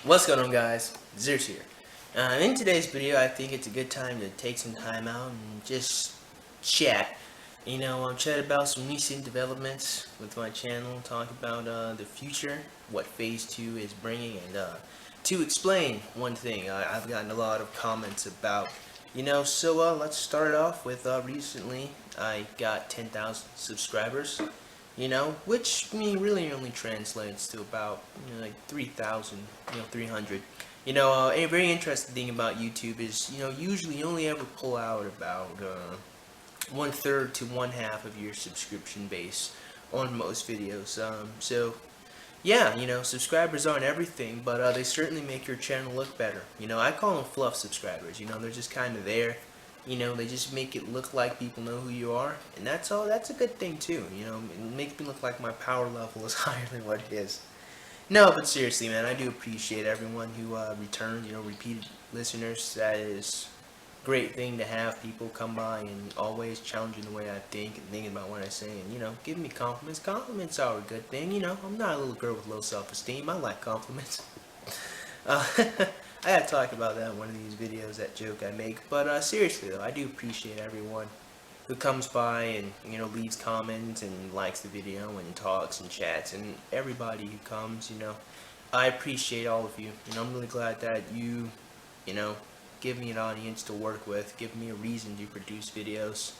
What's going on, guys? Zeus here. In today's video, I think it's a good time to take some time out and just chat. Chat about some recent developments with my channel, talk about the future, what Phase 2 is bringing, and to explain one thing I've gotten a lot of comments about. So let's start off with recently I got 10,000 subscribers. Which really only translates to about like 3,000, 300. A very interesting thing about YouTube is usually you only ever pull out about 1/3 to 1/2 of your subscription base on most videos. So yeah, subscribers aren't everything, but they certainly make your channel look better. I call them fluff subscribers. They're just kind of there. They just make it look like people know who you are, and that's all. That's a good thing too. It makes me look like my power level is higher than what it is. No, but seriously, man, I do appreciate everyone who returned. Repeated listeners. That is a great thing to have people come by and always challenging the way I think and thinking about what I say, and giving me compliments. Compliments are a good thing. I'm not a little girl with low self-esteem. I like compliments. I gotta talk about that in one of these videos, that joke I make. But seriously though, I do appreciate everyone who comes by and leaves comments and likes the video and talks and chats, and everybody who comes. I appreciate all of you. I'm really glad that you give me an audience to work with, give me a reason to produce videos.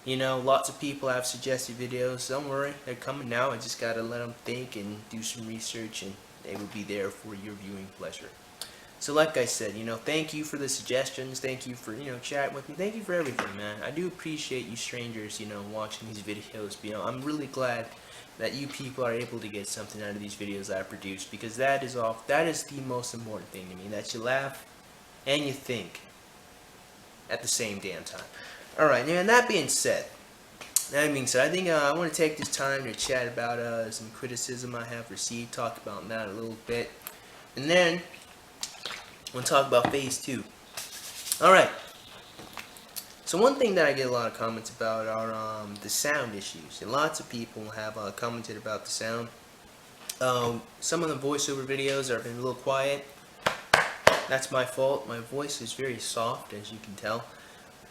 Lots of people have suggested videos. Don't worry, they're coming now. I just gotta let them think and do some research, and they will be there for your viewing pleasure. So like I said, thank you for the suggestions, thank you for, chatting with me, thank you for everything, man. I do appreciate you strangers, watching these videos. I'm really glad that you people are able to get something out of these videos I produce, because that is the most important thing to me, that you laugh and you think at the same damn time. Alright, now that being said, I think I want to take this time to chat about some criticism I have received, talk about that a little bit, and then I want to talk about Phase 2. Alright. So one thing that I get a lot of comments about are the sound issues. And lots of people have commented about the sound. Some of the voiceover videos have been a little quiet. That's my fault. My voice is very soft, as you can tell.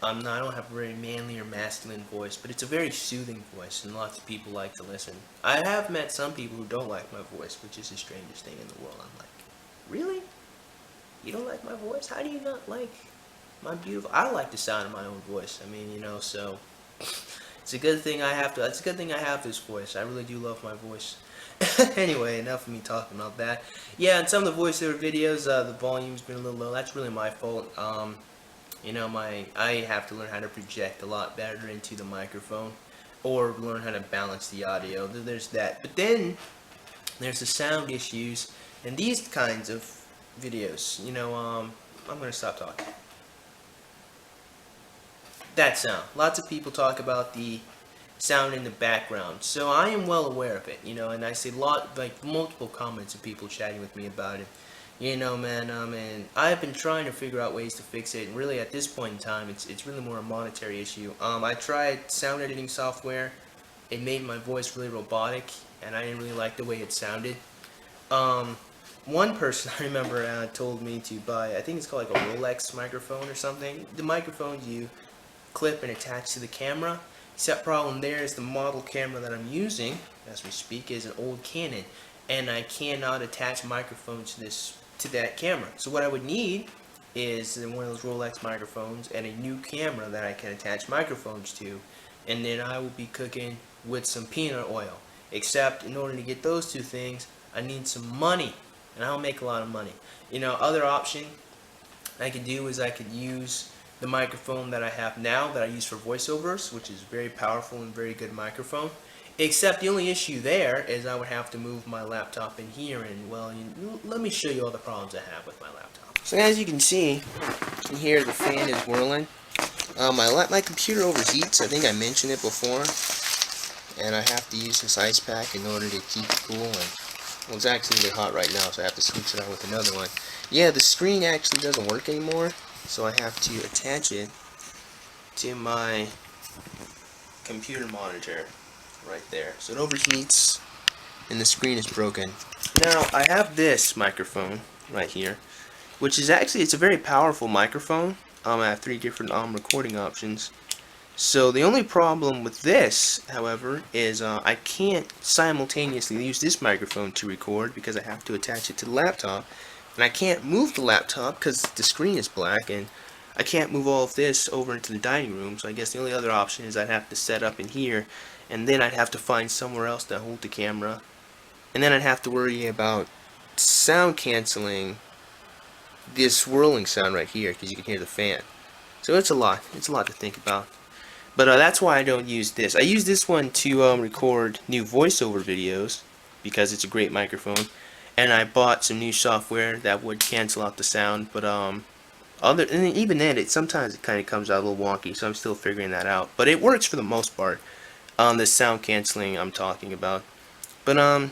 I don't have a very manly or masculine voice, but it's a very soothing voice, and lots of people like to listen. I have met some people who don't like my voice, which is the strangest thing in the world. I'm like, really? You don't like my voice? How do you not like my beautiful? I like the sound of my own voice. So it's a good thing I have to. It's a good thing I have this voice. I really do love my voice. Anyway, enough of me talking about that. Yeah, in some of the voiceover videos, the volume's been a little low. That's really my fault. I have to learn how to project a lot better into the microphone, or learn how to balance the audio. There's that. But then there's the sound issues and these kinds of videos. I'm gonna stop talking. That sound. Lots of people talk about the sound in the background, so I am well aware of it. And I see multiple comments of people chatting with me about it. Man, and I've been trying to figure out ways to fix it. And really, at this point in time, it's really more a monetary issue. I tried sound editing software. It made my voice really robotic, and I didn't really like the way it sounded. One person I remember told me to buy, I think it's called like a Rolex microphone or something. The microphones you clip and attach to the camera. Except problem there is the model camera that I'm using as we speak is an old Canon, and I cannot attach microphones to that camera. So what I would need is one of those Rolex microphones and a new camera that I can attach microphones to, and then I will be cooking with some peanut oil. Except in order to get those two things, I need some money. And I don't make a lot of money. Other option I could do is I could use the microphone that I have now that I use for voiceovers, which is very powerful and very good microphone. Except the only issue there is I would have to move my laptop in here, and well, let me show you all the problems I have with my laptop. So as you can see, in here the fan is whirling. My computer overheats. I think I mentioned it before, and I have to use this ice pack in order to keep it cool. Well, it's actually really hot right now, so I have to switch it out with another one. Yeah, the screen actually doesn't work anymore, so I have to attach it to my computer monitor right there. So it overheats, and the screen is broken. Now, I have this microphone, right here, which is actually, it's a very powerful microphone. I have 3 different recording options. So the only problem with this, however, is I can't simultaneously use this microphone to record because I have to attach it to the laptop, and I can't move the laptop because the screen is black, and I can't move all of this over into the dining room. So I guess the only other option is I'd have to set up in here, and then I'd have to find somewhere else to hold the camera, and then I'd have to worry about sound canceling this swirling sound right here because you can hear the fan. So it's a lot to think about. But that's why I don't use this. I use this one to record new voiceover videos because it's a great microphone, and I bought some new software that would cancel out the sound. But even then, sometimes it kind of comes out a little wonky, so I'm still figuring that out. But it works for the most part on the sound canceling I'm talking about. But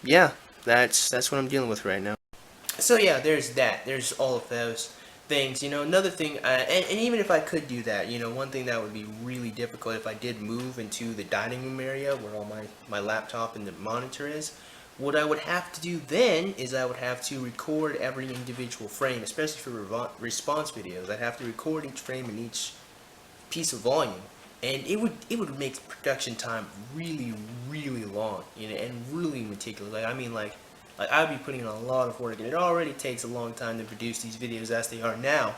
yeah, that's what I'm dealing with right now. So yeah, there's that. There's all of those things. Another thing, and even if I could do that, one thing that would be really difficult if I did move into the dining room area where all my laptop and the monitor is, what I would have to do then is I would have to record every individual frame, especially for response videos. I'd have to record each frame and each piece of volume, and it would make production time really, really long, and really meticulous. Like I would be putting in a lot of work, and it already takes a long time to produce these videos as they are now.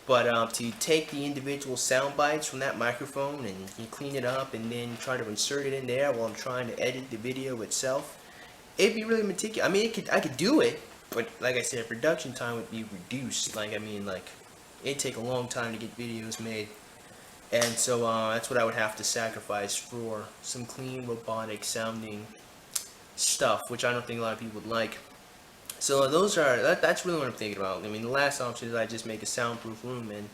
But to take the individual sound bites from that microphone and you clean it up and then try to insert it in there while I'm trying to edit the video itself, it'd be really meticulous. I mean, I could do it, but like I said, production time would be reduced. It'd take a long time to get videos made. And so that's what I would have to sacrifice for some clean, robotic sounding stuff, which I don't think a lot of people would like. So that's really what I'm thinking about. I mean, the last option is I just make a soundproof room, and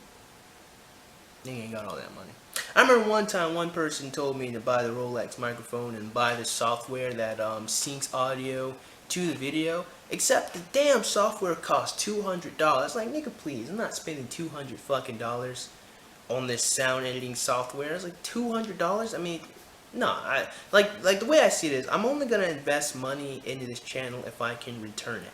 they ain't got all that money. I remember one time one person told me to buy the Rolex microphone and buy the software that syncs audio to the video, except the damn software costs $200. Like, nigga, please, I'm not spending $200 fucking dollars on this sound editing software. It's like $200. I mean, no, like the way I see it is, I'm only gonna invest money into this channel if I can return it.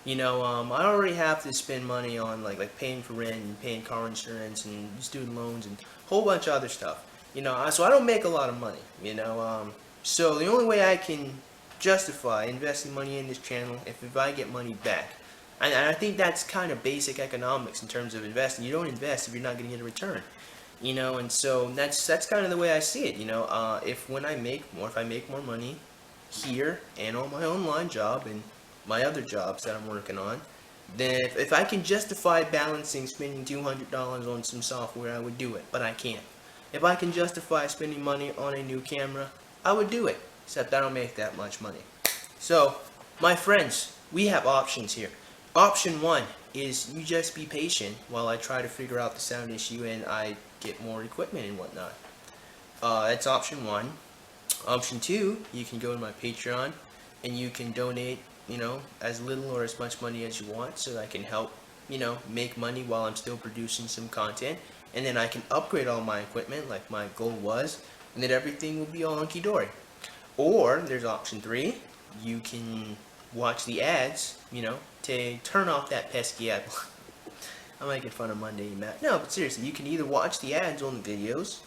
I already have to spend money on like paying for rent and paying car insurance and student loans and a whole bunch of other stuff. So I don't make a lot of money. So the only way I can justify investing money in this channel if I get money back. And I think that's kind of basic economics in terms of investing. You don't invest if you're not going to get a return. And so that's kind of the way I see it. If I make more money here and on my online job and my other jobs that I'm working on, then if I can justify balancing spending $200 on some software, I would do it, but I can't. If I can justify spending money on a new camera, I would do it, except I don't make that much money. So, my friends, we have options here. Option 1 is you just be patient while I try to figure out the sound issue and I get more equipment and whatnot. That's option 1. Option 2, you can go to my Patreon and you can donate, as little or as much money as you want so that I can help, make money while I'm still producing some content. And then I can upgrade all my equipment like my goal was, and then everything will be all hunky-dory. Or there's option 3, you can watch the ads, to turn off that pesky ad. I'm making fun of Monday, Matt. No, but seriously, you can either watch the ads on the videos,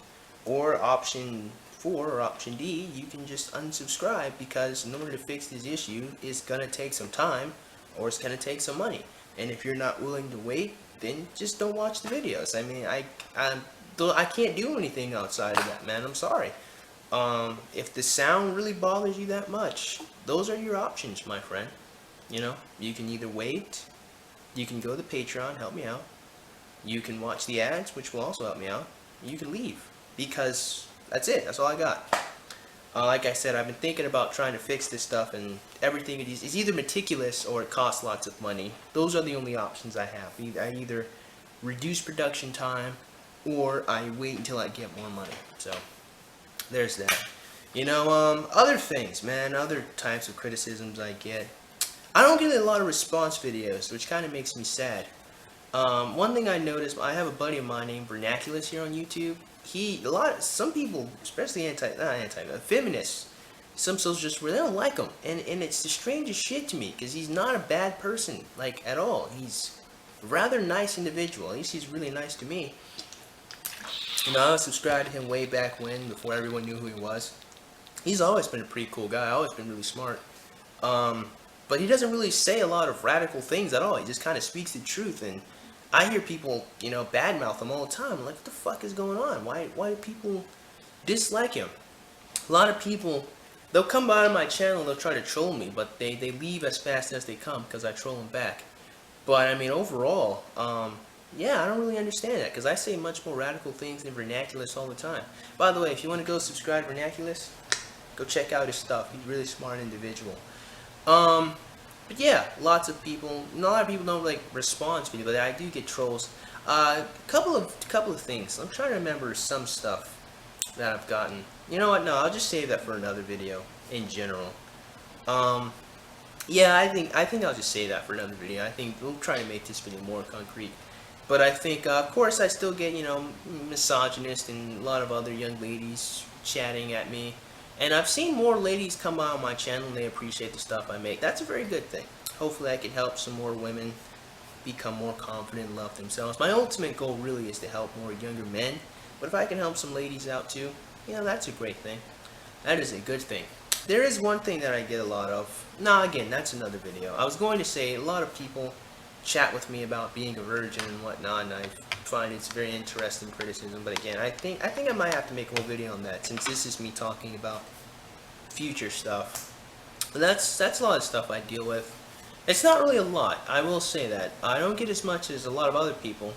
or option 4 or option D, you can just unsubscribe, because in order to fix this issue, it's gonna take some time, or it's gonna take some money. And if you're not willing to wait, then just don't watch the videos. I mean, I can't do anything outside of that, man. I'm sorry. If the sound really bothers you that much, those are your options, my friend. You can either wait, you can go to the Patreon, help me out, you can watch the ads, which will also help me out, you can leave, because that's it, that's all I got. Like I said, I've been thinking about trying to fix this stuff, and everything is either meticulous or it costs lots of money. Those are the only options I have. I either reduce production time, or I wait until I get more money. So, there's that. Other things, man, other types of criticisms I get. I don't get a lot of response videos, which kind of makes me sad. One thing I noticed, I have a buddy of mine named Vernaculus here on YouTube. Some people, especially feminists, some socialists where they don't like him, and it's the strangest shit to me because he's not a bad person like at all. He's a rather nice individual. At least he's really nice to me. You know, I was subscribed to him way back when, before everyone knew who he was. He's always been a pretty cool guy. Always been really smart. But he doesn't really say a lot of radical things at all. He just kind of speaks the truth, and I hear people, you know, badmouth him all the time. I'm like, what the fuck is going on? Why do people dislike him? A lot of people, they'll come by on my channel and they'll try to troll me, but they leave as fast as they come because I troll them back. But I mean, overall, yeah, I don't really understand that because I say much more radical things than Vernaculus all the time. By the way, if you want to go subscribe to Vernaculus, go check out his stuff. He's a really smart individual. But yeah, lots of people. A lot of people don't like respond to me, but I do get trolls. Couple of things. I'm trying to remember some stuff that I've gotten. You know what? No, I'll just save that for another video in general. Yeah, I think I'll just save that for another video. I think we'll try to make this video more concrete. But I think, of course, I still get, you know, misogynist and a lot of other young ladies chatting at me. And I've seen more ladies come by on my channel and they appreciate the stuff I make. That's a very good thing. Hopefully I can help some more women become more confident and love themselves. My ultimate goal really is to help more younger men. But if I can help some ladies out too, you know, that's a great thing. That is a good thing. There is one thing that I get a lot of. Nah, again, that's another video. I was going to say a lot of people chat with me about being a virgin and whatnot, and I find it's very interesting criticism. But again, I think I might have to make a whole video on that, since this is me talking about future stuff. But that's a lot of stuff I deal with. It's not really a lot, I will say that. I don't get as much as a lot of other people.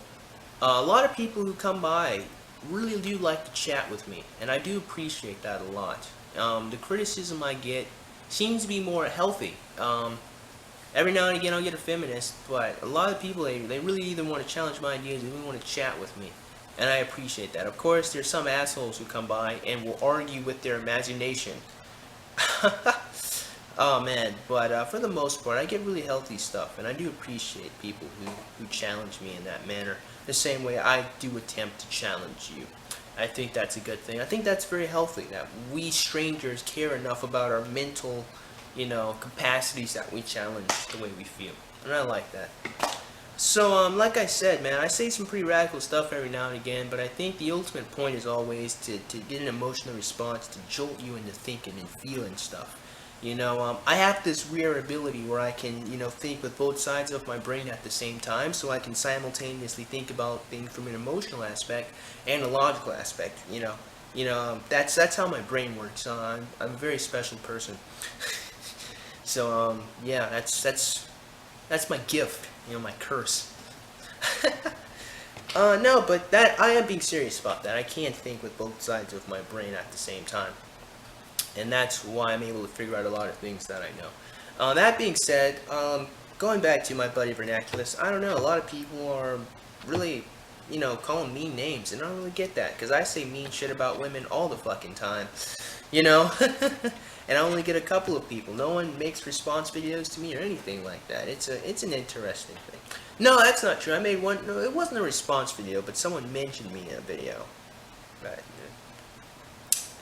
A lot of people who come by really do like to chat with me, and I do appreciate that a lot. The criticism I get seems to be more healthy. Every now and again I'll get a feminist, but a lot of people, they really either want to challenge my ideas or they want to chat with me. And I appreciate that. Of course, there's some assholes who come by and will argue with their imagination. Oh man, but for the most part, I get really healthy stuff, and I do appreciate people who challenge me in that manner, the same way I do attempt to challenge you. I think that's a good thing. I think that's very healthy, that we strangers care enough about our mental, you know, capacities that we challenge the way we feel, and I like that. So, like I said, man, I say some pretty radical stuff every now and again, but I think the ultimate point is always to get an emotional response, to jolt you into thinking and feeling stuff. You know, I have this rare ability where I can, you know, think with both sides of my brain at the same time, so I can simultaneously think about things from an emotional aspect and a logical aspect. You know, that's how my brain works. I'm a very special person. So, yeah, that's my gift, you know, my curse. No, but that, I am being serious about that. I can't think with both sides of my brain at the same time. And that's why I'm able to figure out a lot of things that I know. That being said, going back to my buddy Vernaculus, I don't know, a lot of people are really, you know, calling mean names, and I don't really get that, because I say mean shit about women all the fucking time, you know? And I only get a couple of people. No one makes response videos to me or anything like that. It's an interesting thing. No, that's not true. I made one. No, it wasn't a response video, but someone mentioned me in a video. Right.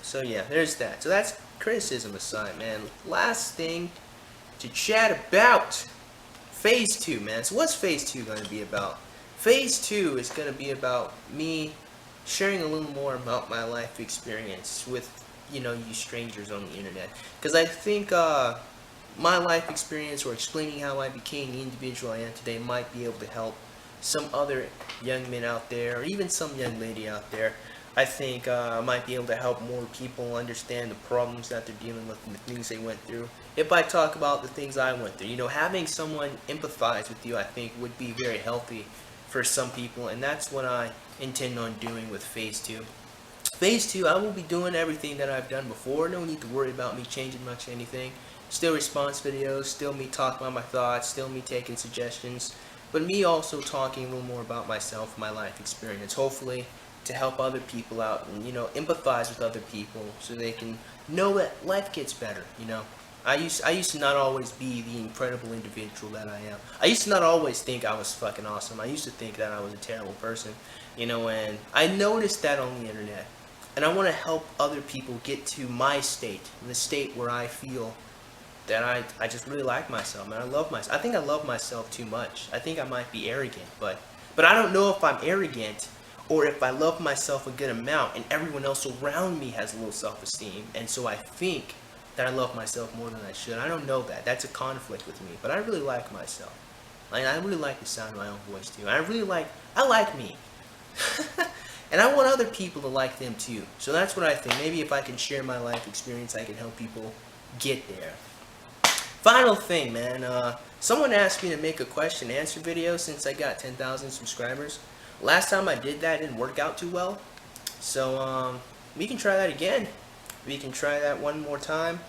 So yeah, there's that. So that's criticism aside, man. Last thing to chat about. Phase 2, man. So what's Phase 2 going to be about? Phase 2 is going to be about me sharing a little more about my life experience with, you know, you strangers on the internet. Because I think my life experience, or explaining how I became the individual I am today, might be able to help some other young men out there, or even some young lady out there. I think I might be able to help more people understand the problems that they're dealing with and the things they went through. If I talk about the things I went through, you know, having someone empathize with you, I think would be very healthy for some people, and that's what I intend on doing with Phase 2. Phase 2, I will be doing everything that I've done before. No need to worry about me changing much anything. Still response videos, still me talking about my thoughts, still me taking suggestions, but me also talking a little more about myself, my life experience, hopefully to help other people out and, you know, empathize with other people so they can know that life gets better, you know. I used to not always be the incredible individual that I am. I used to not always think I was fucking awesome. I used to think that I was a terrible person, you know, and I noticed that on the internet. and I want to help other people get to my state, the state where I feel that I just really like myself, man. I love myself. I think I love myself too much. I think I might be arrogant, but I don't know if I'm arrogant or if I love myself a good amount and everyone else around me has low self-esteem, and so I think that I love myself more than I should. I don't know that. That's a conflict with me, but I really like myself. Like, I really like the sound of my own voice too. I like me. And I want other people to like them too. So that's what I think. Maybe if I can share my life experience, I can help people get there. Final thing, man. Someone asked me to make a question and answer video since I got 10,000 subscribers. Last time I did that, it didn't work out too well. So we can try that again. We can try that one more time.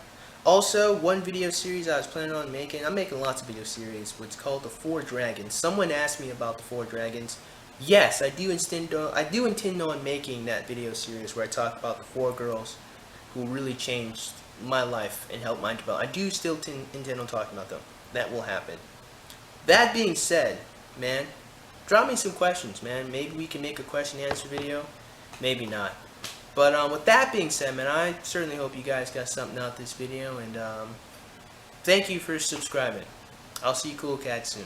Also, one video series I was planning on making. I'm making lots of video series. What's called the 4 Dragons. Someone asked me about the 4 Dragons. Yes, I do intend on making that video series where I talk about the 4 girls who really changed my life and helped my development. I do still intend on talking about them. That will happen. That being said, man, drop me some questions, man. Maybe we can make a question and answer video. Maybe not. But with that being said, man, I certainly hope you guys got something out of this video, and thank you for subscribing. I'll see you cool cats soon.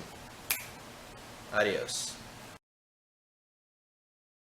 Adios.